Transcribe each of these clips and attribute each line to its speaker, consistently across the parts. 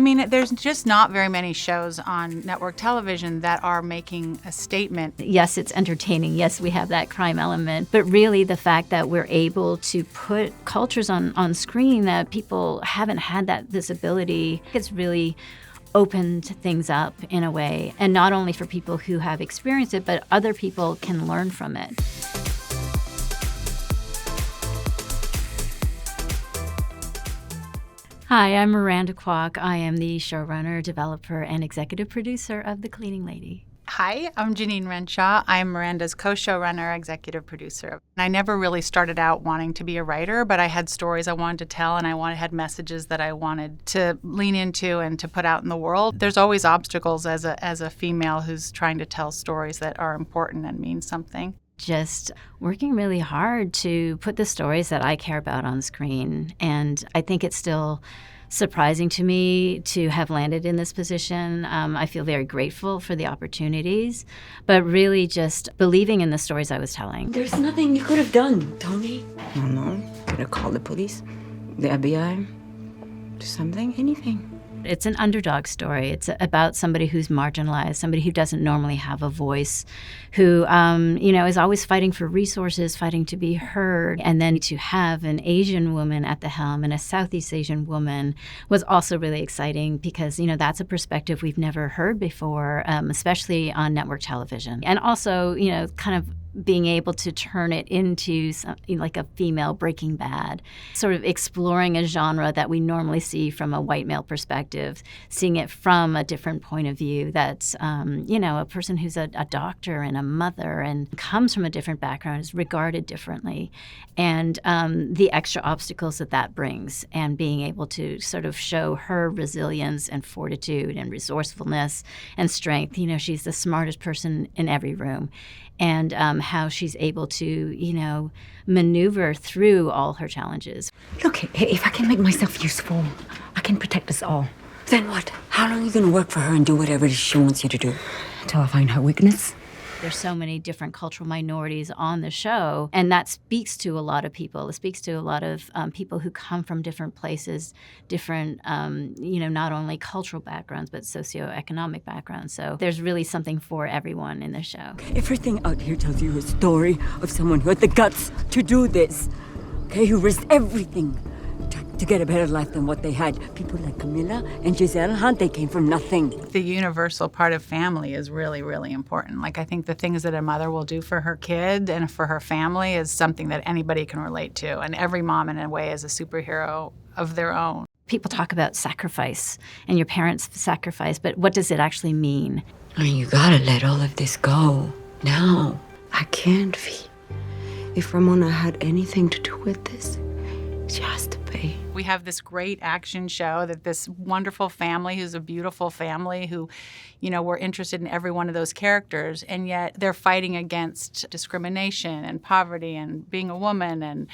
Speaker 1: I mean, there's just not very many shows on network television that are making a statement.
Speaker 2: Yes, it's entertaining. Yes, we have that crime element. But really the fact that we're able to put cultures on screen that people haven't had that visibility, it's really opened things up in a way. And not only for people who have experienced it, but other people can learn from it. Hi, I'm Miranda Kwok. I am the showrunner, developer, and executive producer of The Cleaning Lady.
Speaker 1: Hi, I'm Jeannine Renshaw. I'm Miranda's co-showrunner, executive producer. I never really started out wanting to be a writer, but I had stories I wanted to tell, and had messages that I wanted to lean into and to put out in the world. There's always obstacles as a female who's trying to tell stories that are important and mean something.
Speaker 2: Just working really hard to put the stories that I care about on screen. And I think it's still surprising to me to have landed in this position. I feel very grateful for the opportunities, but really just believing in the stories I was telling.
Speaker 3: There's nothing you could have done, Tony.
Speaker 4: No. Could have called the police, the FBI, something, anything.
Speaker 2: It's an underdog story. It's about somebody who's marginalized, somebody who doesn't normally have a voice, who, is always fighting for resources, fighting to be heard. And then to have an Asian woman at the helm and a Southeast Asian woman was also really exciting because, that's a perspective we've never heard before, especially on network television. And also, kind of being able to turn it into like a female Breaking Bad, sort of exploring a genre that we normally see from a white male perspective, seeing it from a different point of view that's, a person who's a doctor and a mother and comes from a different background is regarded differently. And the extra obstacles that brings and being able to sort of show her resilience and fortitude and resourcefulness and strength. She's the smartest person in every room. And how she's able to, maneuver through all her challenges.
Speaker 3: Look, if I can make myself useful, I can protect us all. Then what? How long are you going to work for her and do whatever it is she wants you to do? Until I find her weakness?
Speaker 2: There's so many different cultural minorities on the show, and that speaks to a lot of people. It speaks to a lot of people who come from different places, different, not only cultural backgrounds, but socioeconomic backgrounds. So there's really something for everyone in the show.
Speaker 3: Everything out here tells you a story of someone who had the guts to do this, okay, who risked everything to get a better life than what they had. People like Camilla and Giselle Hunt, they came from nothing.
Speaker 1: The universal part of family is really, really important. Like, I think the things that a mother will do for her kid and for her family is something that anybody can relate to. And every mom, in a way, is a superhero of their own.
Speaker 2: People talk about sacrifice and your parents' sacrifice, but what does it actually mean?
Speaker 3: I mean, you gotta let all of this go. Now.
Speaker 4: I can't, V. If Ramona had anything to do with this, she has to pay.
Speaker 1: We have this great action show that this wonderful family, who's a beautiful family, who, we're interested in every one of those characters, and yet they're fighting against discrimination and poverty and being a woman and,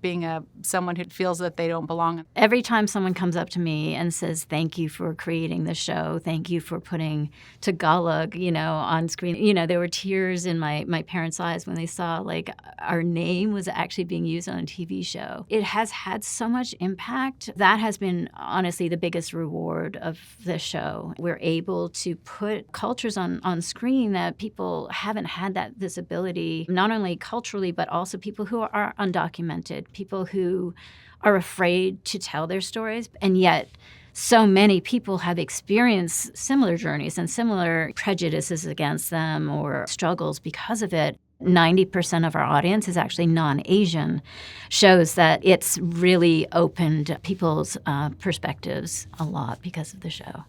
Speaker 1: being someone who feels that they don't belong.
Speaker 2: Every time someone comes up to me and says, thank you for creating the show, thank you for putting Tagalog, on screen, there were tears in my parents' eyes when they saw, like, our name was actually being used on a TV show. It has had so much impact. That has been, honestly, the biggest reward of the show. We're able to put cultures on screen that people haven't had that visibility, not only culturally, but also people who are undocumented, people who are afraid to tell their stories, and yet so many people have experienced similar journeys and similar prejudices against them or struggles because of it. 90% of our audience is actually non-Asian, shows that it's really opened people's perspectives a lot because of the show.